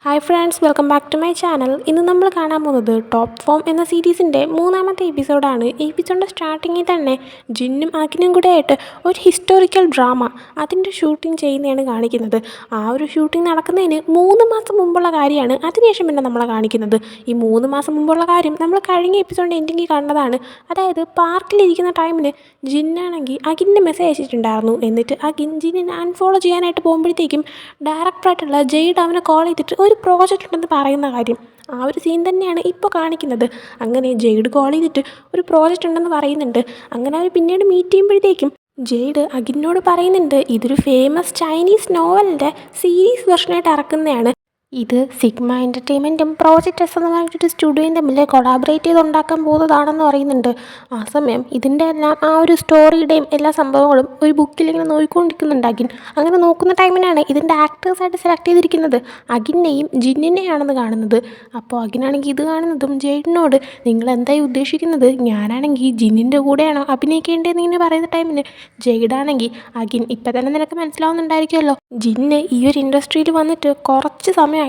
Hi friends, welcome back to my channel. ഇന്ന് നമ്മൾ കാണാൻ പോകുന്നത് ടോപ്പ് ഫോം എന്ന സീരീസിൻ്റെ മൂന്നാമത്തെ എപ്പിസോഡാണ്. ഈ എപ്പിസോഡിൻ്റെ സ്റ്റാർട്ടിങ്ങിൽ തന്നെ ജിന്നും അഖിനും കൂടെ ആയിട്ട് ഒരു ഹിസ്റ്റോറിക്കൽ ഡ്രാമ അതിൻ്റെ ഷൂട്ടിംഗ് ചെയ്യുന്നതാണ് കാണിക്കുന്നത്. ആ ഒരു ഷൂട്ടിംഗ് നടക്കുന്നതിന് 3 മാസം മുമ്പുള്ള കാര്യമാണ് അതിനുശേഷം പിന്നെ നമ്മളെ കാണിക്കുന്നത്. ഈ 3 മാസം മുമ്പുള്ള കാര്യം നമ്മൾ കഴിഞ്ഞ എപ്പിസോഡിൻ്റെ എൻഡിങ്ങിൽ കണ്ടതാണ്. അതായത് പാർക്കിലിരിക്കുന്ന ടൈമിന് ജിന്നാണെങ്കിൽ അഖിൻ്റെ മെസ്സേജ് അയച്ചിട്ടുണ്ടായിരുന്നു. എന്നിട്ട് അഖിൻ ജിന്നിനെ അൺഫോളോ ചെയ്യാനായിട്ട് പോകുമ്പോഴത്തേക്കും ഡയറക്ടറായിട്ടുള്ള ജെയ്ഡ് അവനെ കോൾ ചെയ്തിട്ട് ഒരു പ്രോജക്റ്റ് ഉണ്ടെന്ന് പറയുന്ന കാര്യം, ആ ഒരു സീൻ തന്നെയാണ് ഇപ്പോൾ കാണിക്കുന്നത്. അങ്ങനെ ജെയ്ഡ് കോൾ ചെയ്തിട്ട് ഒരു പ്രോജക്റ്റ് ഉണ്ടെന്ന് പറയുന്നുണ്ട്. അങ്ങനെ അവർ പിന്നീട് മീറ്റ് ചെയ്യുമ്പോഴത്തേക്കും ജെയ്ഡ് അഖിനോട് പറയുന്നുണ്ട് ഇതൊരു ഫേമസ് ചൈനീസ് നോവലിൻ്റെ സീരീസ് വെർഷനായിട്ട് ഇറക്കുന്നതാണ്. ഇത് സിഗ്മ എൻ്റർടൈൻമെൻറ്റും പ്രോജക്റ്റ് എസ് എന്ന് പറഞ്ഞിട്ട് സ്റ്റുഡിയോയും തമ്മിൽ കൊളാബറേറ്റ് ചെയ്ത് ഉണ്ടാക്കാൻ പോകുന്നതാണെന്ന് പറയുന്നുണ്ട്. ആ സമയം ഇതിൻ്റെ എല്ലാം ആ ഒരു സ്റ്റോറിയുടെയും എല്ലാ സംഭവങ്ങളും ഒരു ബുക്കിൽ ഇങ്ങനെ നോക്കിക്കൊണ്ടിരിക്കുന്നുണ്ട് അഖിൻ. അങ്ങനെ നോക്കുന്ന ടൈമിനാണ് ഇതിൻ്റെ ആക്ടേഴ്സായിട്ട് സെലക്ട് ചെയ്തിരിക്കുന്നത് അഖിനെയും ജിന്നിനെയാണെന്ന് കാണുന്നത്. അപ്പോൾ അഖിനാണെങ്കിൽ ഇത് കാണുന്നതും ജെയ്ഡിനോട് നിങ്ങൾ എന്തായി ഉദ്ദേശിക്കുന്നത്, ഞാനാണെങ്കിൽ ജിന്നിൻ്റെ കൂടെയാണോ അഭിനയിക്കേണ്ടതെന്ന് ഇങ്ങനെ പറയുന്ന ടൈമിന് ജെയ്ഡാണെങ്കിൽ അഖിൻ ഇപ്പം തന്നെ നിനക്ക് മനസ്സിലാവുന്നുണ്ടായിരിക്കുമല്ലോ, ജിന്ന് ഈ ഒരു ഇൻഡസ്ട്രിയിൽ വന്നിട്ട് കുറച്ച് സമയമായിട്ടുള്ളൂ,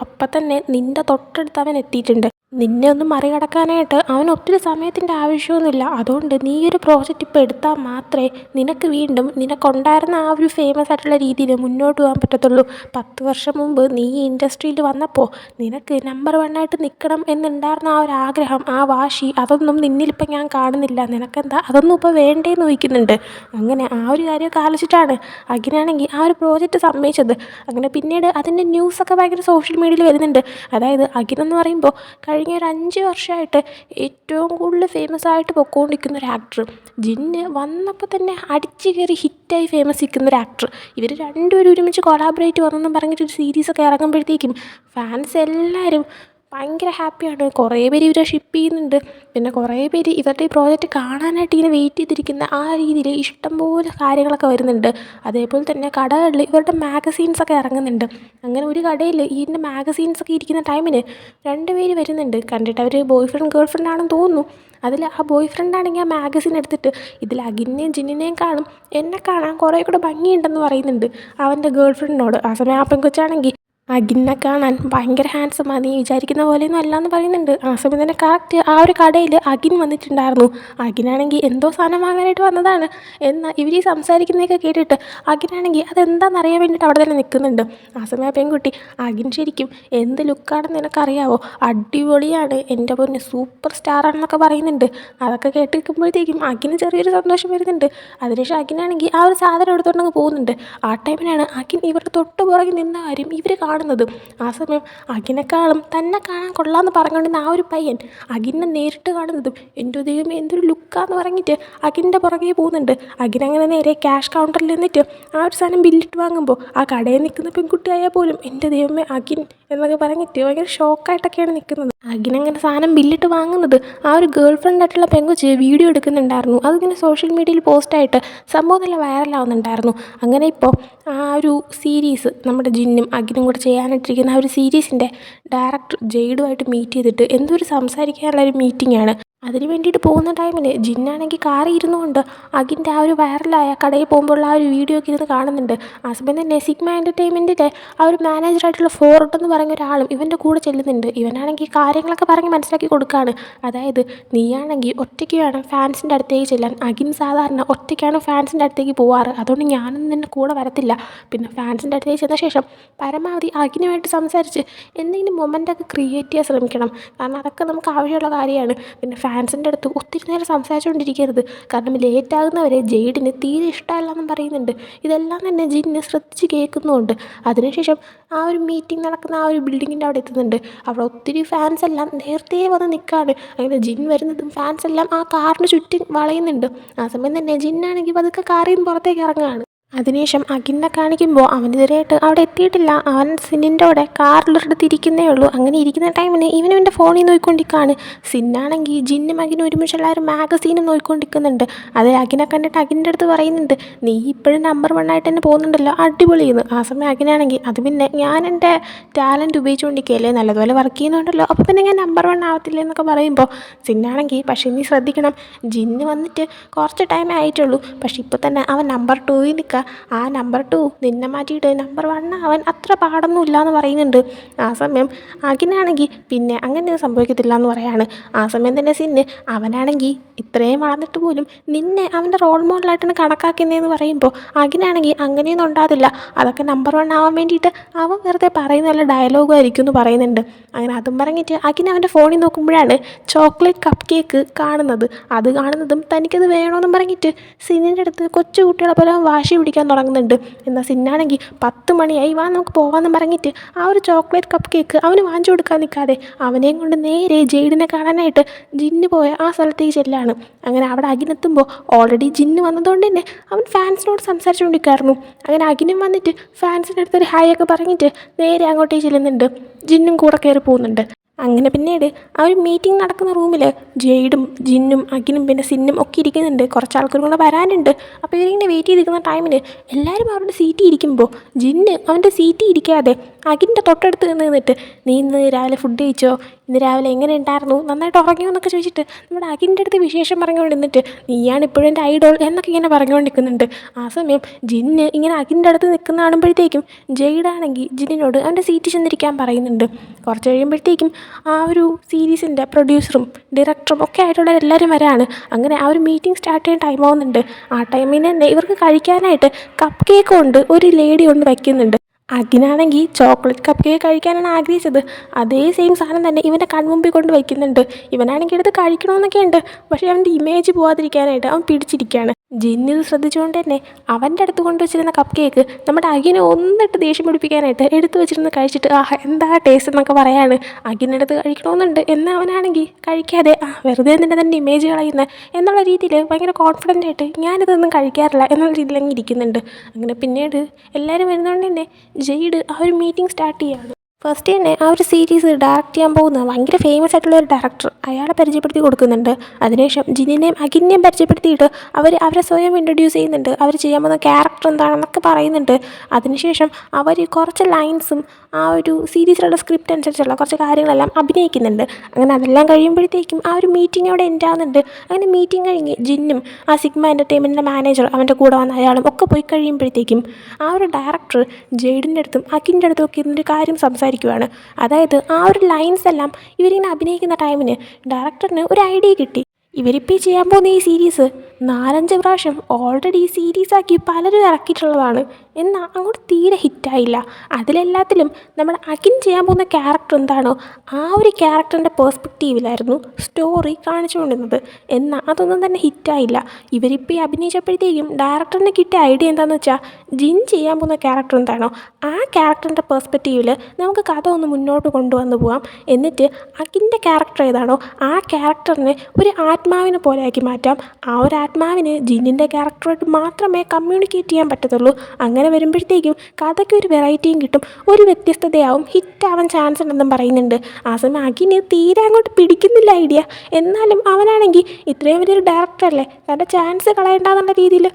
അപ്പം തന്നെ നിൻ്റെ തൊട്ടടുത്ത് അവൻ എത്തിയിട്ടുണ്ട്. നിന്നെ ഒന്ന് മറികടക്കാനായിട്ട് അവന് ഒത്തിരി സമയത്തിൻ്റെ ആവശ്യമൊന്നുമില്ല. അതുകൊണ്ട് നീ ഒരു പ്രോജക്റ്റ് ഇപ്പോൾ എടുത്താൽ മാത്രമേ നിനക്ക് വീണ്ടും നിനക്കുണ്ടായിരുന്ന ആ ഒരു ഫേമസ് ആയിട്ടുള്ള രീതിയിൽ മുന്നോട്ട് പോകാൻ പറ്റത്തുള്ളൂ. 10 വർഷം മുമ്പ് നീ ഈ ഇൻഡസ്ട്രിയിൽ വന്നപ്പോൾ നിനക്ക് നമ്പർ 1 ആയിട്ട് നിൽക്കണം എന്നുണ്ടായിരുന്ന ആ ഒരു ആഗ്രഹം, ആ വാശി, അതൊന്നും നിന്നിലിപ്പോൾ ഞാൻ കാണുന്നില്ല. നിനക്കെന്താ അതൊന്നും ഇപ്പോൾ വേണ്ടേന്ന് ചോദിക്കുന്നുണ്ട്. അങ്ങനെ ആ ഒരു കാര്യമൊക്കെ ആലോചിച്ചിട്ടാണ് അഖിനാണെങ്കിൽ ആ ഒരു പ്രോജക്റ്റ് സമ്മതിച്ചത്. അങ്ങനെ പിന്നീട് അതിൻ്റെ ന്യൂസൊക്കെ ഭയങ്കര സോഷ്യൽ മീഡിയയിൽ വരുന്നുണ്ട്. അതായത് അഖിനെന്ന് പറയുമ്പോൾ കഴിഞ്ഞ ഒരു 5 വർഷമായിട്ട് ഏറ്റവും കൂടുതൽ ഫേമസ് ആയിട്ട് പൊയ്ക്കൊണ്ടിരിക്കുന്ന ഒരു ആക്ടർ, ജിന്ന് വന്നപ്പോൾ തന്നെ അടിച്ചു കയറി ഹിറ്റായി ഫേമസ് നിൽക്കുന്ന ഒരു ആക്ടർ. ഇവർ രണ്ടുപേരും ഒരുമിച്ച് കൊളാബറേറ്റ് വന്നെന്നും പറഞ്ഞിട്ടൊരു സീരീസൊക്കെ ഇറങ്ങുമ്പോഴത്തേക്കും ഫാൻസ് എല്ലാവരും ഭയങ്കര ഹാപ്പിയാണ്. കുറേ പേര് ഇവരെ ഷിപ്പ് ചെയ്യുന്നുണ്ട്. പിന്നെ കുറേ പേര് ഇവരുടെ ഈ പ്രോജക്റ്റ് കാണാനായിട്ട് ഇങ്ങനെ വെയിറ്റ് ചെയ്തിരിക്കുന്ന ആ രീതിയിൽ ഇഷ്ടംപോലെ കാര്യങ്ങളൊക്കെ വരുന്നുണ്ട്. അതേപോലെ തന്നെ കടകളിൽ ഇവരുടെ മാഗസീൻസൊക്കെ ഇറങ്ങുന്നുണ്ട്. അങ്ങനെ ഒരു കടയിൽ ഇതിൻ്റെ മാഗസീൻസൊക്കെ ഇരിക്കുന്ന ടൈമിന് 2 പേര് വരുന്നുണ്ട്. കണ്ടിട്ട് അവർ ബോയ് ഫ്രണ്ട് ഗേൾ ഫ്രണ്ട് ആണെന്ന് തോന്നുന്നു. അതിൽ ആ ബോയ് ഫ്രണ്ടാണെങ്കിൽ ആ മാഗസീൻ എടുത്തിട്ട് ഇതിൽ അഖിനെയും ജിന്നിനെയും കാണും, എന്നെ കാണാൻ കുറേ കൂടെ ഭംഗിയുണ്ടെന്ന് പറയുന്നുണ്ട് അവൻ്റെ ഗേൾ ഫ്രണ്ടിനോട്. ആ സമയം ആ പെൺകൊച്ചാണെങ്കിൽ അഖിനെ കാണാൻ ഭയങ്കര ഹാൻഡ്സമാണ്, നീ വിചാരിക്കുന്ന പോലെയൊന്നും അല്ലയെന്ന് പറയുന്നുണ്ട്. ആ സമയം തന്നെ കറക്റ്റ് ആ ഒരു കടയിൽ അഖിൻ വന്നിട്ടുണ്ടായിരുന്നു. അഖിനാണെങ്കിൽ എന്തോ സാധനം വാങ്ങാനായിട്ട് വന്നതാണ്. എന്നാൽ ഇവർ ഈ സംസാരിക്കുന്നതൊക്കെ കേട്ടിട്ട് അഖിനാണെങ്കിൽ അതെന്താണെന്ന് അറിയാൻ വേണ്ടിയിട്ട് അവിടെ തന്നെ നിൽക്കുന്നുണ്ട്. ആ സമയം ആ പെൺകുട്ടി അഖിൻ ശരിക്കും എന്ത് ലുക്കാണെന്ന് നിനക്കറിയാവോ, അടിപൊളിയാണ്, എൻ്റെ പൊന്നെ സൂപ്പർ സ്റ്റാറാണെന്നൊക്കെ പറയുന്നുണ്ട്. അതൊക്കെ കേട്ട് നിൽക്കുമ്പോഴത്തേക്കും അഖിന് ചെറിയൊരു സന്തോഷം വരുന്നുണ്ട്. അതിനുശേഷം അഖിനാണെങ്കിൽ ആ ഒരു സാധനം എടുത്തുകൊണ്ടങ്ങ് പോകുന്നുണ്ട്. ആ ടൈമിനാണ് അഖിൻ ഇവരുടെ തൊട്ട് പുറകിൽ നിന്ന കാര്യം ഇവർ കാണുന്നത്. ആ സമയം അഖിനെക്കാളും തന്നെ കാണാൻ കൊള്ളാമെന്ന് പറഞ്ഞുകൊണ്ടിരുന്ന ആ ഒരു പയ്യൻ അഖിനെ നേരിട്ട് കാണുന്നതും എൻ്റെ ദൈവമേ എന്തൊരു ലുക്കാന്ന് പറഞ്ഞിട്ട് അഖിൻ്റെ പുറകെ പോകുന്നുണ്ട്. അഖിനങ്ങനെ നേരെ ക്യാഷ് കൗണ്ടറിൽ നിന്നിട്ട് ആ ഒരു സാധനം ബില്ലിട്ട് വാങ്ങുമ്പോൾ ആ കടയിൽ നിൽക്കുന്ന പെൺകുട്ടിയായാൽ പോലും എൻ്റെ ദൈവമേ അഖിൻ എന്നൊക്കെ പറഞ്ഞിട്ട് ഭയങ്കര ഷോക്കായിട്ടൊക്കെയാണ് നിൽക്കുന്നത്. അഖിനങ്ങനെ സാധനം ബില്ലിട്ട് വാങ്ങുന്നത് ആ ഒരു ഗേൾ ഫ്രണ്ട് ആയിട്ടുള്ള പെങ്കൊച്ച് വീഡിയോ എടുക്കുന്നുണ്ടായിരുന്നു. അതിങ്ങനെ സോഷ്യൽ മീഡിയയിൽ പോസ്റ്റായിട്ട് സംഭവം നല്ല വൈറലാവുന്നുണ്ടായിരുന്നു. അങ്ങനെ ഇപ്പോൾ ആ ഒരു സീരീസ് നമ്മുടെ ജിന്നും അഖിനും കൂടെ ചെയ്യാനായിട്ടിരിക്കുന്ന ആ ഒരു സീരീസിൻ്റെ ഡയറക്ടർ ജെയ്ഡുമായിട്ട് മീറ്റ് ചെയ്തിട്ട് എന്തൊരു സംസാരിക്കാനുള്ള ഒരു മീറ്റിംഗാണ്. അതിന് വേണ്ടിയിട്ട് പോകുന്ന ടൈമിൽ ജിന്നാണെങ്കിൽ കാറിൽ ഇരുന്നുകൊണ്ട് അഖിൻ്റെ ആ ഒരു വൈറലായ കടയിൽ പോകുമ്പോഴുള്ള ആ ഒരു വീഡിയോ ഒക്കെ ഇരുന്ന് കാണുന്നുണ്ട്. ആ സമയം തന്നെ സിഗ്മ എൻ്റർടൈൻമെൻറ്റിൻ്റെ ആ ഒരു മാനേജറായിട്ടുള്ള ഫോർട്ട് എന്ന് പറയുന്ന ഒരാളും ഇവൻ്റെ കൂടെ ചെല്ലുന്നുണ്ട്. ഇവനാണെങ്കിൽ കാര്യങ്ങളൊക്കെ പറഞ്ഞ് മനസ്സിലാക്കി കൊടുക്കുകയാണ്. അതായത് നീയാണെങ്കിൽ ഒറ്റയ്ക്ക് വേണം ഫാൻസിൻ്റെ അടുത്തേക്ക് ചെല്ലാൻ, അഖിൻ സാധാരണ ഒറ്റയ്ക്കാണ് ഫാൻസിൻ്റെ അടുത്തേക്ക് പോവാറ്, അതുകൊണ്ട് ഞാനൊന്നും നിൻ്റെ കൂടെ വരത്തില്ല. പിന്നെ ഫാൻസിൻ്റെ അടുത്തേക്ക് ചെന്ന ശേഷം പരമാവധി അഖിനുമായിട്ട് സംസാരിച്ച് എന്തെങ്കിലും മൊമെൻ്റൊക്കെ ക്രിയേറ്റ് ചെയ്യാൻ ശ്രമിക്കണം, കാരണം അതൊക്കെ നമുക്ക് ആവശ്യമുള്ള കാര്യമാണ്. പിന്നെ ഫാൻസിൻ്റെ അടുത്ത് ഒത്തിരി നേരം സംസാരിച്ചുകൊണ്ടിരിക്കരുത്, കാരണം ലേറ്റാകുന്നവരെ ജെയ്ഡിന് തീരെ ഇഷ്ടമല്ലെന്നും പറയുന്നുണ്ട്. ഇതെല്ലാം തന്നെ ജിന്ന് ശ്രദ്ധിച്ച് കേൾക്കുന്നുമുണ്ട്. അതിനുശേഷം ആ ഒരു മീറ്റിംഗ് നടക്കുന്ന ആ ഒരു ബിൽഡിങ്ങിൻ്റെ അവിടെ എത്തുന്നുണ്ട്. അവിടെ ഒത്തിരി ഫാൻസ് എല്ലാം നേരത്തെ വന്ന് നിൽക്കുകയാണ്. അങ്ങനെ ജിൻ വരുന്നതും ഫാൻസ് എല്ലാം ആ കാറിന് ചുറ്റും വളയുന്നുണ്ട്. ആ സമയം തന്നെ ജിന്നാണെങ്കിൽ പതുക്കെ കാറിൽ നിന്ന് പുറത്തേക്ക് ഇറങ്ങുകയാണ്. അതിനുശേഷം അഖിനെ കാണിക്കുമ്പോൾ അവനിതുവരെയായിട്ട് അവിടെ എത്തിയിട്ടില്ല. അവൻ സിന്നിൻ്റെ കൂടെ കാറിലൊരിടത്ത് ഇരിക്കുന്നേ ഉള്ളൂ. അങ്ങനെ ഇരിക്കുന്ന ടൈമിന് ഇവനും എൻ്റെ ഫോണിൽ നോക്കിക്കൊണ്ടിരിക്കുകയാണ്. സിന്നാണെങ്കിൽ ജിന്നും അഖിനും ഒരുമിച്ചുള്ള ഒരു മാഗസീനും നോക്കിക്കൊണ്ടിരിക്കുന്നുണ്ട്. അത് അഖിനെ കണ്ടിട്ട് അഖിൻ്റെ അടുത്ത് പറയുന്നുണ്ട് നീ ഇപ്പോഴും നമ്പർ 1 ആയിട്ട് തന്നെ പോകുന്നുണ്ടല്ലോ, അടിപൊളിയെന്ന്. ആ സമയം അഖിനാണെങ്കിൽ അത് പിന്നെ ഞാൻ എൻ്റെ ടാലൻറ്റ് ഉപയോഗിച്ചുകൊണ്ടിരിക്കുകയല്ലേ, നല്ലതുപോലെ വർക്ക് ചെയ്യുന്നുണ്ടല്ലോ, അപ്പോൾ പിന്നെ ഞാൻ നമ്പർ 1 ആവത്തില്ല എന്നൊക്കെ പറയുമ്പോൾ സിന്നാണെങ്കിൽ പക്ഷേ നീ ശ്രദ്ധിക്കണം, ജിന്ന് വന്നിട്ട് കുറച്ച് ടൈമേ ആയിട്ടുള്ളൂ, പക്ഷേ ഇപ്പോൾ തന്നെ അവൻ നമ്പർ 2 നിൽക്കുക, ആ നമ്പർ 2 നിന്നെ മാറ്റിയിട്ട് നമ്പർ 1 ആവാൻ അത്ര പാടൊന്നും ഇല്ലയെന്ന് പറയുന്നുണ്ട്. ആ സമയം അഖിനാണെങ്കിൽ പിന്നെ അങ്ങനെയൊന്നും സംഭവിക്കത്തില്ല എന്ന് പറയാണ്. ആ സമയം തന്നെ സിന്ന് അവനാണെങ്കിൽ ഇത്രയും വളർന്നിട്ട് പോലും നിന്നെ അവൻ്റെ റോൾ മോഡലായിട്ടാണ് കണക്കാക്കുന്നതെന്ന് പറയുമ്പോൾ അഖിനാണെങ്കിൽ അങ്ങനെയൊന്നും ഉണ്ടാകില്ല, അതൊക്കെ നമ്പർ 1 ആവാൻ വേണ്ടിയിട്ട് അവൻ വെറുതെ പറയുന്ന നല്ല ഡയലോഗായിരിക്കും എന്ന് പറയുന്നുണ്ട്. അങ്ങനെ അതും പറഞ്ഞിട്ട് അഖിൻ അവൻ്റെ ഫോണിൽ നോക്കുമ്പോഴാണ് ചോക്ലേറ്റ് കപ്പ് കേക്ക് കാണുന്നത്. അത് കാണുന്നതും തനിക്കത് വേണമെന്നും പറഞ്ഞിട്ട് സിന്നിൻ്റെ അടുത്ത് കൊച്ചു കുട്ടികളെ പോലെ വാശി പിടിക്കാൻ തുടങ്ങുന്നുണ്ട്. എന്നാൽ സിന്നാണെങ്കിൽ 10 മണിയായി, വാ നമുക്ക് പോകാമെന്ന് പറഞ്ഞിട്ട് ആ ഒരു ചോക്ലേറ്റ് കപ്പ് കേക്ക് അവന് വാങ്ങിച്ചു കൊടുക്കാൻ നിൽക്കാതെ അവനെയും കൊണ്ട് നേരെ ജെയ്ഡിനെ കാണാനായിട്ട് ജിന്ന് പോയ ആ സ്ഥലത്തേക്ക് ചെല്ലാണ്. അങ്ങനെ അവിടെ അഖിനെത്തുമ്പോൾ ഓൾറെഡി ജിന്ന് വന്നതുകൊണ്ട് തന്നെ അവൻ ഫാൻസിനോട് സംസാരിച്ചുകൊണ്ടിരിക്കുകയായിരുന്നു. അങ്ങനെ അഖിനും വന്നിട്ട് ഫാൻസിൻ്റെ അടുത്തൊരു ഹായ് ഒക്കെ പറഞ്ഞിട്ട് നേരെ അങ്ങോട്ടേക്ക് ചെല്ലുന്നുണ്ട്. ജിന്നും കൂടെ കയറി പോകുന്നുണ്ട്. അങ്ങനെ പിന്നീട് ആ ഒരു മീറ്റിംഗ് നടക്കുന്ന റൂമിൽ ജെയ്ഡും ജിന്നും അഖിനും പിന്നെ സിന്നും ഒക്കെ ഇരിക്കുന്നുണ്ട്. കുറച്ച് ആൾക്കാരും കൂടെ വരാനുണ്ട്. അപ്പോൾ ഇവരിങ്ങനെ വെയിറ്റ് ചെയ്തിരിക്കുന്ന ടൈമിന് എല്ലാവരും അവരുടെ സീറ്റിൽ ഇരിക്കുമ്പോൾ ജിന്ന് അവൻ്റെ സീറ്റിൽ ഇരിക്കാതെ അഖിൻ്റെ തൊട്ടടുത്ത് നിന്നിട്ട് നീ ഇന്ന് രാവിലെ ഫുഡ് കഴിച്ചോ, ഇന്ന് രാവിലെ എങ്ങനെ ഉണ്ടായിരുന്നു, നന്നായിട്ട് ഉറങ്ങിയോ എന്നൊക്കെ ചോദിച്ചിട്ട് നമ്മുടെ അഖിൻ്റെ അടുത്ത് വിശേഷം പറഞ്ഞുകൊണ്ടിരുന്നിട്ട് നീയാണ് ഇപ്പോഴും എൻ്റെ ഐഡോൾ എന്നൊക്കെ ഇങ്ങനെ പറഞ്ഞുകൊണ്ടിരിക്കുന്നുണ്ട്. ആ സമയം ജിന്ന് ഇങ്ങനെ അഖിൻ്റെ അടുത്ത് നിൽക്കുന്ന കാണുമ്പോഴത്തേക്കും ജെയ്ഡാണെങ്കിൽ ജിന്നിനോട് അവൻ്റെ സീറ്റിൽ ചെന്നിരിക്കാൻ പറയുന്നുണ്ട്. കുറച്ച് കഴിയുമ്പോഴത്തേക്കും ആ ഒരു സീരീസിൻ്റെ പ്രൊഡ്യൂസറും ഡയറക്ടറും ഒക്കെ ആയിട്ടുള്ള എല്ലാവരും വരാണ്. അങ്ങനെ ആ ഒരു മീറ്റിംഗ് സ്റ്റാർട്ട് ചെയ്യാൻ ടൈം ആവുന്നുണ്ട്. ആ ടൈമിന് തന്നെ ഇവർക്ക് കഴിക്കാനായിട്ട് കപ്പ് കേക്ക് കൊണ്ട് ഒരു ലേഡി കൊണ്ട് വയ്ക്കുന്നുണ്ട്. അഖിനാണെങ്കിൽ ചോക്ലേറ്റ് കപ്പ് കേക്ക് കഴിക്കാനാണ് ആഗ്രഹിച്ചത്. അതേ സെയിം സാധനം തന്നെ ഇവൻ്റെ കൺമുമ്പിൽ കൊണ്ട് വയ്ക്കുന്നുണ്ട്. ഇവനാണെങ്കിൽ എടുത്ത് കഴിക്കണമെന്നൊക്കെ ഉണ്ട്, പക്ഷേ അവൻ്റെ ഇമേജ് പോകാതിരിക്കാനായിട്ട് അവൻ പിടിച്ചിരിക്കുകയാണ്. ജിന്നിത് ശ്രദ്ധിച്ചുകൊണ്ട് തന്നെ അവൻ്റെ അടുത്ത് കൊണ്ടുവച്ചിരുന്ന കപ്പ് കേക്ക് നമ്മുടെ അഖിനെ ഒന്നിട്ട് ദേഷ്യം പിടിപ്പിക്കാനായിട്ട് എടുത്തു വെച്ചിരുന്ന് കഴിച്ചിട്ട് എന്താ ടേസ്റ്റ് എന്നൊക്കെ പറയാണ്. അഖിനെടുത്ത് കഴിക്കണമെന്നുണ്ട്, എന്നാൽ അവനാണെങ്കിൽ കഴിക്കാതെ വെറുതെ നിൻ്റെ തന്നെ ഇമേജ് കളയുന്നത് എന്നുള്ള രീതിയിൽ ഭയങ്കര കോൺഫിഡൻ്റ് ആയിട്ട് ഞാനിതൊന്നും കഴിക്കാറില്ല എന്നുള്ള രീതിയിൽ അങ്ങ് ഇരിക്കുന്നുണ്ട്. അങ്ങനെ പിന്നീട് എല്ലാവരും വരുന്നതുകൊണ്ട് തന്നെ ജെയ്ഡ് ആ ഒരു മീറ്റിംഗ് സ്റ്റാർട്ട് ചെയ്യുകയാണ്. ഫസ്റ്റ് തന്നെ ആ ഒരു സീരീസ് ഡയറക്റ്റ് ചെയ്യാൻ പോകുന്ന ഭയങ്കര ഫേമസ് ആയിട്ടുള്ള ഒരു ഡയറക്ടർ അയാളെ പരിചയപ്പെടുത്തി കൊടുക്കുന്നുണ്ട്. അതിനുശേഷം ജിന്നിനെയും അഖിനെയും പരിചയപ്പെടുത്തിയിട്ട് അവരെ സ്വയം ഇൻട്രൊഡ്യൂസ് ചെയ്യുന്നുണ്ട്. അവർ ചെയ്യാൻ പോകുന്ന ക്യാരക്ടർ എന്താണെന്നൊക്കെ പറയുന്നുണ്ട്. അതിനുശേഷം അവർ കുറച്ച് ലൈൻസും ആ ഒരു സീരീസിലുള്ള സ്ക്രിപ്റ്റ് അനുസരിച്ചുള്ള കുറച്ച് കാര്യങ്ങളെല്ലാം അഭിനയിക്കുന്നുണ്ട്. അങ്ങനെ അതെല്ലാം കഴിയുമ്പോഴത്തേക്കും ആ ഒരു മീറ്റിംഗ് അവിടെ എൻഡ് ആവുന്നുണ്ട്. അങ്ങനെ മീറ്റിംഗ് കഴിഞ്ഞ് ജിന്നും ആ സിഗ്മ എൻ്റർടൈൻമെൻറ്റിൻ്റെ മാനേജർ അവൻ്റെ കൂടെ വന്ന അയാളും ഒക്കെ പോയി കഴിയുമ്പോഴത്തേക്കും ആ ഒരു ഡയറക്ടർ ജെയ്ഡിൻ്റെ അടുത്തും അഖിൻ്റെ അടുത്തും ഒക്കെ ഇതിൻ്റെ കാര്യം സംസാരിക്കുകയാണ്. അതായത് ആ ഒരു ലൈൻസ് എല്ലാം ഇവരിങ്ങനെ അഭിനയിക്കുന്ന ടൈമിന് ഡയറക്ടറിന് ഒരു ഐഡിയ കിട്ടി. ഇവരിപ്പോൾ ചെയ്യാൻ പോകുന്ന ഈ സീരീസ് 4-5 പ്രാവശ്യം ഓൾറെഡി ഈ സീരീസാക്കി പലരും ഇറക്കിയിട്ടുള്ളതാണ്. എന്നാൽ അങ്ങോട്ട് തീരെ ഹിറ്റായില്ല. അതിലെല്ലാത്തിലും നമ്മൾ അഖിൻ ചെയ്യാൻ പോകുന്ന ക്യാരക്ടർ എന്താണോ ആ ഒരു ക്യാരക്ടറിൻ്റെ പേഴ്സ്പെക്റ്റീവിലായിരുന്നു സ്റ്റോറി കാണിച്ചുകൊണ്ടിരുന്നത്. എന്നാൽ അതൊന്നും തന്നെ ഹിറ്റായില്ല. ഇവരിപ്പോൾ ഈ അഭിനയിച്ചപ്പോഴത്തേക്കും ഡയറക്ടറിന് കിട്ടിയ ഐഡിയ എന്താണെന്ന് വെച്ചാൽ ജിൻ ചെയ്യാൻ പോകുന്ന ക്യാരക്ടർ എന്താണോ ആ ക്യാരക്ടറിൻ്റെ പേഴ്സ്പെക്റ്റീവിൽ നമുക്ക് കഥ ഒന്ന് മുന്നോട്ട് കൊണ്ടുവന്ന് പോകാം. എന്നിട്ട് അഖിൻ്റെ ക്യാരക്ടർ ഏതാണോ ആ ക്യാരക്ടറിനെ ഒരു ആത്മാവിനെ പോലെ ആക്കി മാറ്റാം. ആ ഒരു ആത്മാവിന് ജിന്നിൻ്റെ ക്യാരക്ടറായിട്ട് മാത്രമേ കമ്മ്യൂണിക്കേറ്റ് ചെയ്യാൻ പറ്റത്തുള്ളൂ. അങ്ങനെ വരുമ്പോഴത്തേക്കും കഥയ്ക്ക് ഒരു വെറൈറ്റിയും കിട്ടും, ഒരു വ്യത്യസ്തതയാവും, ഹിറ്റാവാൻ ചാൻസ് ഉണ്ടെന്നും പറയുന്നുണ്ട്. ആ സമയം അഖിന് തീരെ അങ്ങോട്ട് പിടിക്കുന്നില്ല ഐഡിയ. എന്നാലും അവനാണെങ്കിൽ ഇത്രയും വലിയൊരു ഡയറക്ടറല്ലേ, തൻ്റെ ചാൻസ് കളയണ്ടെന്നുള്ള രീതിയിൽ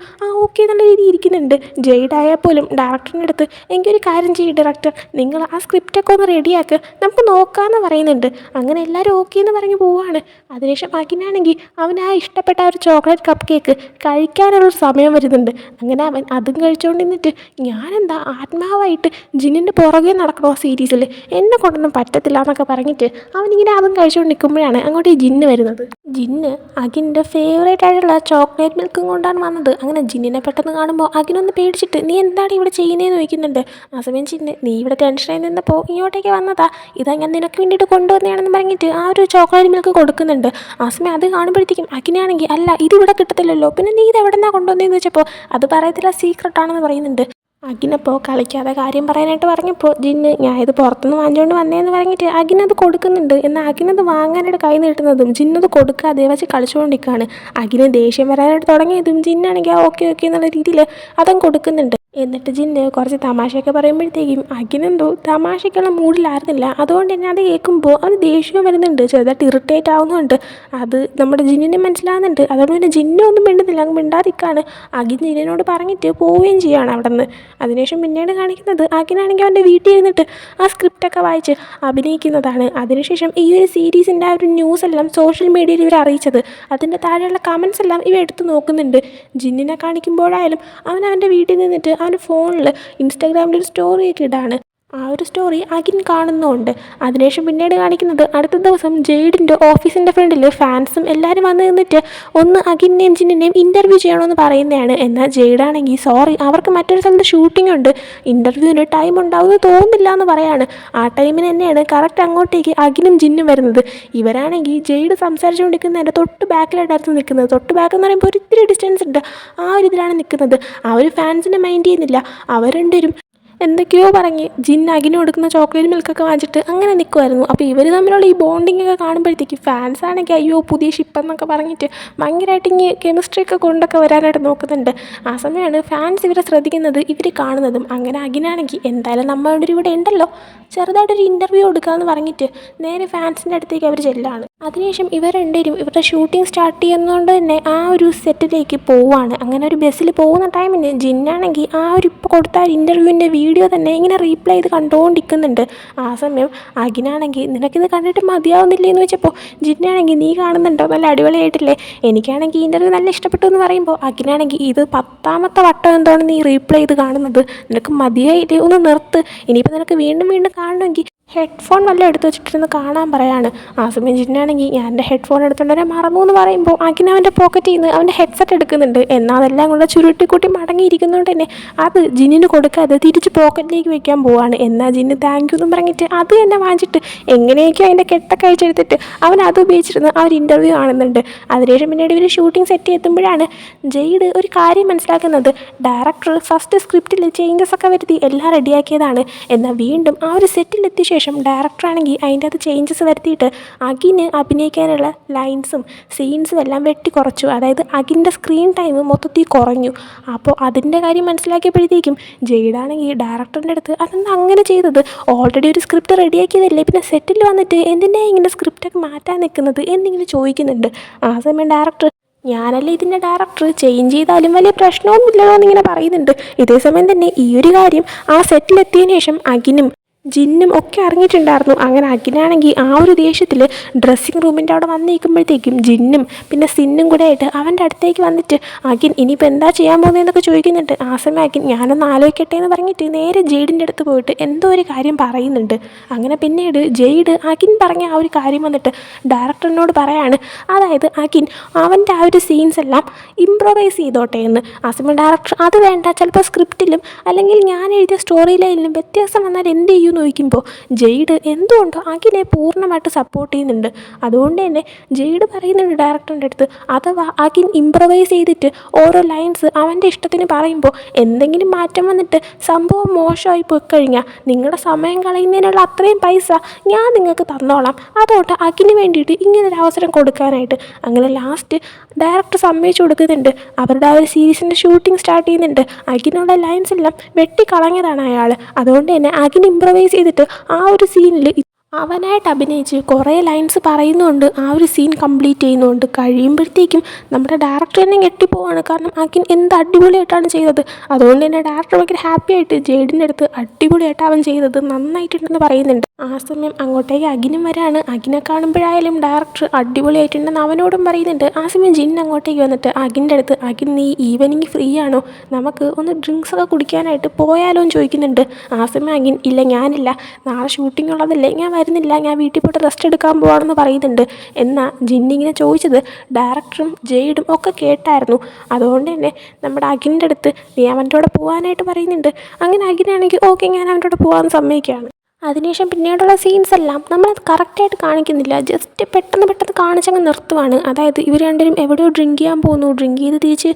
ഓക്കെ എന്നുള്ള രീതിയിൽ ഇരിക്കുന്നുണ്ട്. ജെയ്ഡായാൽ പോലും ഡയറക്ടറിൻ്റെ അടുത്ത് എനിക്കൊരു കാര്യം ചെയ്യും ഡയറക്ടർ, നിങ്ങൾ ആ സ്ക്രിപ്റ്റൊക്കെ ഒന്ന് റെഡിയാക്ക്, നമുക്ക് നോക്കാമെന്ന് പറയുന്നുണ്ട്. അങ്ങനെ എല്ലാവരും ഓക്കെ എന്ന് പറഞ്ഞ് പോവുകയാണ്. അതിനുശേഷം അഖിനാണെങ്കിൽ അവൻ ആ ഇഷ്ടപ്പെട്ട ഒരു ചോക്ലേറ്റ് കപ്പ് കേക്ക് കഴിക്കാനുള്ളൊരു സമയം വരുന്നുണ്ട്. അങ്ങനെ അവൻ അതും കഴിച്ചുകൊണ്ട് നിന്നിട്ട് ഞാനെന്താ ആത്മാവായിട്ട് ജിന്നിൻ്റെ പുറകെ നടക്കണോ സീരീസിൽ, എന്നെ കൊണ്ടൊന്നും പറ്റത്തില്ല എന്നൊക്കെ പറഞ്ഞിട്ട് അവനിങ്ങനെ അതും കഴിച്ചുകൊണ്ട് നിൽക്കുമ്പോഴാണ് അങ്ങോട്ട് ഈ ജിന്ന് വരുന്നത്. ജിന്ന് അഖിൻ്റെ ഫേവറേറ്റ് ആയിട്ടുള്ള ചോക്ലേറ്റ് മിൽക്കും കൊണ്ടാണ് വന്നത്. അങ്ങനെ ജിന്നിനെ പെട്ടെന്ന് കാണുമ്പോൾ അഖിനൊന്ന് പേടിച്ചിട്ട് നീ എന്താണ് ഇവിടെ ചെയ്യുന്നതെന്ന് ചോദിക്കുന്നുണ്ട്. ആ സമയം ജിന്ന് നീ ഇവിടെ ടെൻഷനായി നിന്നപ്പോൾ ഇങ്ങോട്ടേക്ക് വന്നതാ, ഇതാ ഞാൻ നിനക്ക് വേണ്ടിയിട്ട് കൊണ്ടുവന്നതാണെന്ന് പറഞ്ഞിട്ട് ആ ഒരു ചോക്ലേറ്റ് മിൽക്ക് കൊടുക്കുന്നുണ്ട്. ആ സമയം അത് കാണുമ്പോഴത്തേക്കും അഖിനാണെങ്കിൽ അല്ല ഇതിവിടെ കിട്ടത്തില്ലല്ലോ, പിന്നെ നീ ഇത് എവിടെ നിന്നാണ് കൊണ്ടുവന്നതെന്ന് വെച്ചപ്പോൾ അത് പറയത്തില്ല, സീക്രട്ടാണെന്ന് പറയുന്നുണ്ട്. അഖിനപ്പോൾ കളിക്കാതെ കാര്യം പറയാനായിട്ട് പറഞ്ഞപ്പോൾ ജിന്ന് ഞാൻ ഇത് പുറത്തുനിന്ന് വാങ്ങിച്ചുകൊണ്ട് വന്നതെന്ന് പറഞ്ഞിട്ട് അഖിനത് കൊടുക്കുന്നുണ്ട്. എന്നാൽ അഖിനത് വാങ്ങാനായിട്ട് കൈ നീട്ടുന്നതും ജിന്നത് കൊടുക്കാതെ വെച്ച് കളിച്ചുകൊണ്ടിരിക്കുകയാണ്. അഖിന് ദേഷ്യം വരാനായിട്ട് തുടങ്ങിയതും ജിന്നാണെങ്കിൽ ഓക്കെ ഓക്കെ എന്നുള്ള രീതിയിൽ അതും കൊടുക്കുന്നുണ്ട്. എന്നിട്ട് ജിന്ന് കുറച്ച് തമാശയൊക്കെ പറയുമ്പോഴത്തേക്കും അഖിനെന്തോ തമാശയ്ക്കുള്ള മൂഡിലായിരുന്നില്ല. അതുകൊണ്ട് തന്നെ അത് കേൾക്കുമ്പോൾ അവന് ദേഷ്യം വരുന്നുണ്ട്, ചെറുതായിട്ട് ഇറിറ്റേറ്റ് ആവുന്നുണ്ട്. അത് നമ്മുടെ ജിന്നിന് മനസ്സിലാകുന്നുണ്ട്. അതുകൊണ്ട് പിന്നെ ജിന്നൊന്നും മിണ്ടുന്നില്ല, അങ്ങ് മിണ്ടാതിരിക്കുകയാണ്. അഖിൻ ജിന്നിനോട് പറഞ്ഞിട്ട് പോവുകയും ചെയ്യുകയാണ് അവിടെ നിന്ന്. അതിനുശേഷം പിന്നീട് കാണിക്കുന്നത് അഖിനാണെങ്കിൽ അവൻ്റെ വീട്ടിൽ ഇരുന്നിട്ട് ആ സ്ക്രിപ്റ്റൊക്കെ വായിച്ച് അഭിനയിക്കുന്നതാണ്. അതിനുശേഷം ഈ ഒരു സീരീസിൻ്റെ ആ ഒരു ന്യൂസ് എല്ലാം സോഷ്യൽ മീഡിയയിൽ ഇവർ അറിയിച്ചത്, അതിൻ്റെ താഴെയുള്ള കമൻസ് എല്ലാം ഇവ എടുത്ത് നോക്കുന്നുണ്ട്. ജിന്നിനെ കാണിക്കുമ്പോഴായാലും അവൻ്റെ വീട്ടിൽ നിന്നിട്ട് അവൻ്റെ ഫോണിൽ ഇൻസ്റ്റാഗ്രാമിൽ ഒരു സ്റ്റോറിയൊക്കെ ഇടാണ്. ആ ഒരു സ്റ്റോറി അഖിൻ കാണുന്നുമുണ്ട്. അതിനുശേഷം പിന്നീട് കാണിക്കുന്നത് അടുത്ത ദിവസം ജെയ്ഡിൻ്റെ ഓഫീസിൻ്റെ ഫ്രണ്ടിൽ ഫാൻസും എല്ലാവരും വന്ന് നിന്നിട്ട് ഒന്ന് അഖിനെയും ജിന്നിനെയും ഇൻ്റർവ്യൂ ചെയ്യണമെന്ന് പറയുന്നതാണ്. എന്നാൽ ജെയ്ഡാണെങ്കിൽ സോറി, അവർക്ക് മറ്റൊരു സ്ഥലത്ത് ഷൂട്ടിംഗ് ഉണ്ട്, ഇൻ്റർവ്യൂവിന് ടൈം ഉണ്ടാവുമെന്ന് തോന്നുന്നില്ല എന്ന് പറയാണ്. ആ ടൈമിന് തന്നെയാണ് കറക്റ്റ് അങ്ങോട്ടേക്ക് അഖിനും ജിന്നും വരുന്നത്. ഇവരാണെങ്കിൽ ജെയ്ഡ് സംസാരിച്ചുകൊണ്ടിരിക്കുന്നതിൻ്റെ തൊട്ട് ബാക്കിലായിട്ടായിരുന്നു നിൽക്കുന്നത്. തൊട്ട് ബാക്ക് എന്ന് പറയുമ്പോൾ ഒരു ഇത്തിരി ഡിസ്റ്റൻസ് ഉണ്ട്, ആ ഒരു ഇതിലാണ് നിൽക്കുന്നത്. ആ ഒരു ഫാൻസിനെ മൈൻഡ് ചെയ്യുന്നില്ല. അവർ രണ്ടുപേരും എന്തൊക്കെയോ പറഞ്ഞ് ജിന്ന് അഖിന് കൊടുക്കുന്ന ചോക്ലേറ്റ് മിൽക്കൊക്കെ വാങ്ങിച്ചിട്ട് അങ്ങനെ നിൽക്കുമായിരുന്നു. അപ്പോൾ ഇവർ തമ്മിലുള്ള ഈ ബോണ്ടിങ് ഒക്കെ കാണുമ്പോഴത്തേക്ക് ഫാൻസ് ആണെങ്കിൽ അയ്യോ പുതിയ ഷിപ്പെന്നൊക്കെ പറഞ്ഞിട്ട് ഭയങ്കരമായിട്ട് ഇങ്ങനെ കെമിസ്ട്രി ഒക്കെ കൊണ്ടൊക്കെ വരാനായിട്ട് നോക്കുന്നുണ്ട്. ആ സമയമാണ് ഫാൻസ് ഇവരെ ശ്രദ്ധിക്കുന്നത്, ഇവർ കാണുന്നതും. അങ്ങനെ അഖിനാണെങ്കിൽ എന്തായാലും നമ്മളുടെ ഇവിടെ ഉണ്ടല്ലോ, ചെറുതായിട്ടൊരു ഇൻ്റർവ്യൂ കൊടുക്കാമെന്ന് പറഞ്ഞിട്ട് നേരെ ഫാൻസിൻ്റെ അടുത്തേക്ക് അവർ ചെല്ലാണ്. അതിനുശേഷം ഇവർ രണ്ടുപേരും ഇവരുടെ ഷൂട്ടിംഗ് സ്റ്റാർട്ട് ചെയ്യുന്നതുകൊണ്ട് തന്നെ ആ ഒരു സെറ്റിലേക്ക് പോവുകയാണ്. അങ്ങനെ ഒരു ബസ്സിൽ പോകുന്ന ടൈമിന് ജിന്നാണെങ്കിൽ ആ ഒരു ഇപ്പോൾ കൊടുത്ത ഇൻ്റർവ്യൂവിൻ്റെ വീഡിയോ തന്നെ ഇങ്ങനെ റീപ്ലേ ചെയ്ത് കണ്ടുകൊണ്ടിരിക്കുന്നുണ്ട്. ആ സമയം അഖിനാണെങ്കിൽ നിനക്കിത് കണ്ടിട്ട് മതിയാവുന്നില്ലേ എന്ന് വെച്ചപ്പോൾ ജിന്നാണെങ്കിൽ നീ കാണുന്നുണ്ടോ നല്ല അടിപൊളിയായിട്ടില്ലേ, എനിക്കാണെങ്കിൽ ഇൻ്റർവ്യൂ നല്ല ഇഷ്ടപ്പെട്ടു എന്ന് പറയുമ്പോൾ അഖിനാണെങ്കിൽ ഇത് 10ാമത്തെ വട്ടം എന്താണ് നീ റീപ്ലേ ചെയ്ത് കാണുന്നത്, നിനക്ക് മതിയായില്ലേ, ഒന്ന് നിർത്ത്, ഇനിയിപ്പോൾ നിനക്ക് വീണ്ടും വീണ്ടും കാണണമെങ്കിൽ ഹെഡ്ഫോൺ വല്ലതും എടുത്ത് വെച്ചിട്ടിരുന്ന് കാണാൻ പറയാണ്. ആ സമയം ജിന്നാണെങ്കിൽ ഞാൻ എൻ്റെ ഹെഡ്ഫോൺ എടുത്തുകൊണ്ടുവരാൻ മറന്നു എന്ന് പറയുമ്പോൾ അഖിൻ അവൻ്റെ പോക്കറ്റിൽ നിന്ന് അവൻ്റെ ഹെഡ്സെറ്റ് എടുക്കുന്നുണ്ട്. എന്നാൽ അതെല്ലാം കൂടെ ചുരുട്ടിക്കൂട്ടി മടങ്ങിയിരിക്കുന്നതുകൊണ്ട് തന്നെ അത് ജിന്നിന് കൊടുക്കാതെ തിരിച്ച് പോക്കറ്റിലേക്ക് വെക്കാൻ പോവാണ്. എന്നാൽ ജിന്ന് താങ്ക് യു എന്നും പറഞ്ഞിട്ട് അത് തന്നെ വാങ്ങിച്ചിട്ട് എങ്ങനെയൊക്കെയോ അതിൻ്റെ കെട്ടൊക്കെ അഴിച്ചെടുത്തിട്ട് അവൻ അത് ഉപയോഗിച്ചിരുന്ന് ആ ഒരു ഇൻ്റർവ്യൂ കാണുന്നുണ്ട്. അതിനുശേഷം പിന്നീട് ഇവർ ഷൂട്ടിംഗ് സെറ്റ് എത്തുമ്പോഴാണ് ജെയ്ഡ് ഒരു കാര്യം മനസ്സിലാക്കുന്നത്, ഡയറക്ടർ ഫസ്റ്റ് സ്ക്രിപ്റ്റിൽ ചേഞ്ചസ് ഒക്കെ വരുത്തി എല്ലാം റെഡിയാക്കിയതാണ്. എന്നാൽ വീണ്ടും ആ ഒരു സെറ്റിലെത്തിയ ശേഷം ഡയറക്ടറാണെങ്കിൽ അതിൻ്റെ അത് ചേഞ്ചസ് വരുത്തിയിട്ട് അഖിന് അഭിനയിക്കാനുള്ള ലൈൻസും സീൻസും എല്ലാം വെട്ടിക്കുറച്ചു. അതായത് അഖിൻ്റെ സ്ക്രീൻ ടൈം മൊത്തത്തിൽ കുറഞ്ഞു. അപ്പോൾ അതിൻ്റെ കാര്യം മനസ്സിലാക്കിയപ്പോഴത്തേക്കും ജെയ്ഡാണെങ്കിൽ ഡയറക്ടറിൻ്റെ അടുത്ത് അതെന്താ അങ്ങനെ ചെയ്തത്, ഓൾറെഡി ഒരു സ്ക്രിപ്റ്റ് റെഡിയാക്കിയതല്ലേ, പിന്നെ സെറ്റിൽ വന്നിട്ട് എന്തിനാ ഇങ്ങനെ സ്ക്രിപ്റ്റൊക്കെ മാറ്റാൻ നിൽക്കുന്നത് എന്നിങ്ങനെ ചോദിക്കുന്നുണ്ട്. ആ സമയം ഡയറക്ടർ ഞാനല്ലേ ഇതിൻ്റെ ഡയറക്ടർ, ചേഞ്ച് ചെയ്താലും വലിയ പ്രശ്നമൊന്നുമില്ലല്ലോ എന്നിങ്ങനെ പറയുന്നുണ്ട്. ഇതേസമയം തന്നെ ഈ ഒരു കാര്യം ആ സെറ്റിലെത്തിയതിനു ശേഷം അഖിനും ജിന്നും ഒക്കെ അറിഞ്ഞിട്ടുണ്ടായിരുന്നു. അങ്ങനെ അഖിനാണെങ്കിൽ ആ ഒരു ദേഷ്യത്തിൽ ഡ്രസ്സിങ് റൂമിൻ്റെ അവിടെ വന്ന് നിൽക്കുമ്പോഴത്തേക്കും ജിന്നും പിന്നെ സിന്നും കൂടെ ആയിട്ട് അവൻ്റെ അടുത്തേക്ക് വന്നിട്ട് അഖിൻ ഇനിയിപ്പോൾ എന്താ ചെയ്യാൻ പോകുന്നതെന്നൊക്കെ ചോദിക്കുന്നുണ്ട്. ആ സമയം അഖിൻ ഞാനൊന്ന് ആലോചിക്കട്ടെ എന്ന് പറഞ്ഞിട്ട് നേരെ ജെയ്ഡിൻ്റെ അടുത്ത് പോയിട്ട് എന്തോ ഒരു കാര്യം പറയുന്നുണ്ട്. അങ്ങനെ പിന്നീട് ജെയ്ഡ് അഖിൻ പറഞ്ഞ ആ ഒരു കാര്യം വന്നിട്ട് ഡയറക്ടറിനോട് പറയാണ്, അതായത് അഖിൻ അവൻ്റെ ആ ഒരു സീൻസ് എല്ലാം ഇംപ്രൊവൈസ് ചെയ്തോട്ടെ എന്ന്. ആ സമയം ഡയറക്ടർ അത് വേണ്ട, ചിലപ്പോൾ സ്ക്രിപ്റ്റിലും അല്ലെങ്കിൽ ഞാൻ എഴുതിയ സ്റ്റോറി ലൈനിലും വ്യത്യാസം വന്നാൽ എന്ത് ചെയ്യും നോക്കുമ്പോൾ ജെയ്ഡ് എന്തുകൊണ്ടോ അഖിനെ പൂർണ്ണമായിട്ട് സപ്പോർട്ട് ചെയ്യുന്നുണ്ട്. അതുകൊണ്ട് തന്നെ ജെയ്ഡ് പറയുന്നുണ്ട് ഡയറക്ടറിൻ്റെ അടുത്ത്, അഥവാ അഖിൻ ഇംപ്രവൈസ് ചെയ്തിട്ട് ഓരോ ലൈൻസ് അവൻ്റെ ഇഷ്ടത്തിന് പറയുമ്പോൾ എന്തെങ്കിലും മാറ്റം വന്നിട്ട് സംഭവം മോശമായി പോയി കഴിഞ്ഞാൽ നിങ്ങളുടെ സമയം കളയുന്നതിനുള്ള അത്രയും പൈസ ഞാൻ നിങ്ങൾക്ക് തന്നോളാം, അതുകൊണ്ട് അഖിന് വേണ്ടിയിട്ട് ഇങ്ങനൊരു അവസരം കൊടുക്കാനായിട്ട്. അങ്ങനെ ലാസ്റ്റ് ഡയറക്ടർ സമ്മതിച്ചു കൊടുക്കുന്നുണ്ട്. അവരുടെ ആ ഒരു സീരീസിൻ്റെ ഷൂട്ടിംഗ് സ്റ്റാർട്ട് ചെയ്യുന്നുണ്ട്. അഖിനുള്ള ലൈൻസ് എല്ലാം വെട്ടിക്കളഞ്ഞതാണ് അയാൾ. അതുകൊണ്ട് തന്നെ അഖിൻ ഇംപ്രവൈസ് ചെയ്തിട്ട് ആ ഒരു സീനിൽ അവനായിട്ട് അഭിനയിച്ച് കുറേ ലൈൻസ് പറയുന്നുണ്ട്, ആ ഒരു സീൻ കംപ്ലീറ്റ് ചെയ്യുന്നുണ്ട്. കഴിയുമ്പോഴത്തേക്കും നമ്മുടെ ഡയറക്ടർ തന്നെ ഞെട്ടിപ്പോവാണ്. കാരണം അഖിൻ എന്ത് അടിപൊളിയായിട്ടാണ് ചെയ്തത്. അതുകൊണ്ട് തന്നെ ഡയറക്ടർ ഭയങ്കര ഹാപ്പി ആയിട്ട് ജെയ്ഡിൻ്റെ അടുത്ത് അടിപൊളിയായിട്ട് അവൻ ചെയ്തത് നന്നായിട്ടുണ്ടെന്ന് പറയുന്നുണ്ട്. ആ സമയം അങ്ങോട്ടേക്ക് അഖിനും വരാണ്. അഖിനെ കാണുമ്പോഴായാലും ഡയറക്ടർ അടിപൊളിയായിട്ടുണ്ടെന്ന് അവനോടും പറയുന്നുണ്ട്. ആ സമയം ജിൻ അങ്ങോട്ടേക്ക് വന്നിട്ട് അഖിൻ്റെ അടുത്ത് അഖിൻ നീ ഈവനിങ് ഫ്രീ ആണോ, നമുക്ക് ഒന്ന് ഡ്രിങ്ക്സ് ഒക്കെ കുടിക്കാനായിട്ട് പോയാലോ എന്ന് ചോദിക്കുന്നുണ്ട്. ആ സമയം അഖിൻ ഇല്ല ഞാനില്ല, നാളെ ഷൂട്ടിംഗ് ഉള്ളതല്ലേ, ഞാൻ വരുന്നില്ല, ഞാൻ വീട്ടിൽ പോയിട്ട് റെസ്റ്റ് എടുക്കാൻ പോവാണെന്ന് പറയുന്നുണ്ട്. എന്നാൽ ജിന്നിങ്ങനെ ചോദിച്ചത് ഡയറക്ടറും ജെയ്ഡും ഒക്കെ കേട്ടായിരുന്നു. അതുകൊണ്ട് തന്നെ നമ്മുടെ അഖിൻ്റെ അടുത്ത് നീ അവൻ്റെ കൂടെ പോകാനായിട്ട് പറയുന്നുണ്ട്. അങ്ങനെ അഖിനാണെങ്കിൽ ഓക്കെ ഞാൻ അവൻ്റെ കൂടെ പോകാമെന്ന് സമ്മതിക്കുകയാണ്. അതിനുശേഷം പിന്നീടുള്ള സീൻസ് എല്ലാം നമ്മളത് കറക്റ്റായിട്ട് കാണിക്കുന്നില്ല, ജസ്റ്റ് പെട്ടെന്ന് പെട്ടെന്ന് കാണിച്ചങ്ങ് നിർത്തുവാണ്. അതായത് ഇവർ രണ്ടുപേരും എവിടെയോ ഡ്രിങ്ക് ചെയ്യാൻ പോകുന്നു, ഡ്രിങ്ക് ചെയ്ത് തിരിച്ച്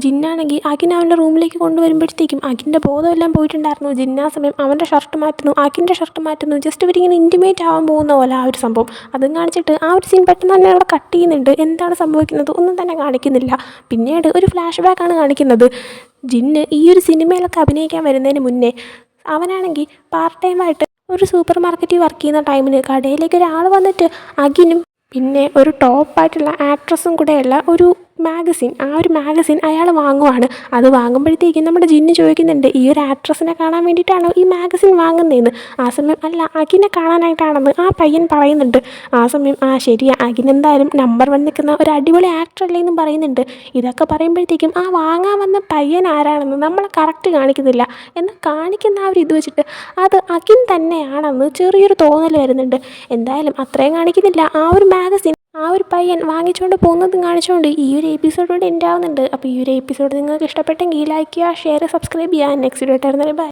ജിന്നാണെങ്കിൽ അഖിൻ അവൻ്റെ റൂമിലേക്ക് കൊണ്ടുവരുമ്പോഴത്തേക്കും അഖിൻ്റെ ബോധമെല്ലാം പോയിട്ടുണ്ടായിരുന്നു. ജിന്ന ആ സമയം അവൻ്റെ ഷർട്ട് മാറ്റുന്നു, അഖിൻ്റെ ഷർട്ട് മാറ്റുന്നു, ജസ്റ്റ് ഇവരിങ്ങനെ ഇൻറ്റിമേറ്റ് ആവാൻ പോകുന്ന പോലെ ആ ഒരു സംഭവം അതും കാണിച്ചിട്ട് ആ ഒരു സീൻ പെട്ടെന്ന് തന്നെ അവിടെ കട്ട് ചെയ്യുന്നുണ്ട്. എന്താണ് സംഭവിക്കുന്നത് ഒന്നും തന്നെ കാണിക്കുന്നില്ല. പിന്നീട് ഒരു ഫ്ലാഷ് ബാക്കാണ് കാണിക്കുന്നത്. ജിന്ന് ഈ ഒരു സിനിമയിലൊക്കെ അഭിനയിക്കാൻ വരുന്നതിന് മുന്നേ അവനാണെങ്കിൽ പാർട്ട് ടൈമായിട്ട് ഒരു സൂപ്പർ മാർക്കറ്റിൽ വർക്ക് ചെയ്യുന്ന ടൈമിന് കടയിലേക്ക് ഒരാൾ വന്നിട്ട് അഖിനും പിന്നെ ഒരു ടോപ്പായിട്ടുള്ള ആക്ട്രസും കൂടെയുള്ള ഒരു മാഗസിൻ, ആ ഒരു മാഗസിൻ അയാൾ വാങ്ങുവാണ്. അത് വാങ്ങുമ്പോഴത്തേക്കും നമ്മുടെ ജിന്ന് ചോദിക്കുന്നുണ്ട്, ഈ ഒരു ആക്ട്രസിനെ കാണാൻ വേണ്ടിയിട്ടാണോ ഈ മാഗസിൻ വാങ്ങുന്നതെന്ന്. ആ സമയം അല്ല, അഖിനെ കാണാനായിട്ടാണെന്ന് ആ പയ്യൻ പറയുന്നുണ്ട്. ആ സമയം ശരിയാ, അഖിൻ എന്തായാലും നമ്പർ 1 നിൽക്കുന്ന ഒരു അടിപൊളി ആക്ടർ അല്ലേ എന്നും പറയുന്നുണ്ട്. ഇതൊക്കെ പറയുമ്പോഴത്തേക്കും ആ വാങ്ങാൻ വന്ന പയ്യൻ ആരാണെന്ന് നമ്മൾ കറക്റ്റ് കാണിക്കുന്നില്ല. എന്നാൽ കാണിക്കുന്ന ആ ഒരു ഇത് വെച്ചിട്ട് അത് അഖിൻ തന്നെയാണെന്ന് ചെറിയൊരു തോന്നൽ വരുന്നുണ്ട്. എന്തായാലും അത്രയും കാണിക്കുന്നില്ല. ആ ഒരു മാഗസിൻ ആ ഒരു പയ്യൻ വാങ്ങിച്ചുകൊണ്ട് പോകുന്നതും കാണിച്ചുകൊണ്ട് ഈ ഒരു എപ്പിസോഡോടെ എൻഡ് ആവുന്നുണ്ട്. അപ്പോൾ ഈ ഒരു എപ്പിസോഡ് നിങ്ങൾക്ക് ഇഷ്ടപ്പെട്ടെങ്കിൽ ലൈക്ക് ചെയ്യുക, ഷെയർ, സബ്സ്ക്രൈബ് ചെയ്യുക. നെക്സ്റ്റ് വീഡിയോ ആയിട്ട് വരുന്നത് ബൈ.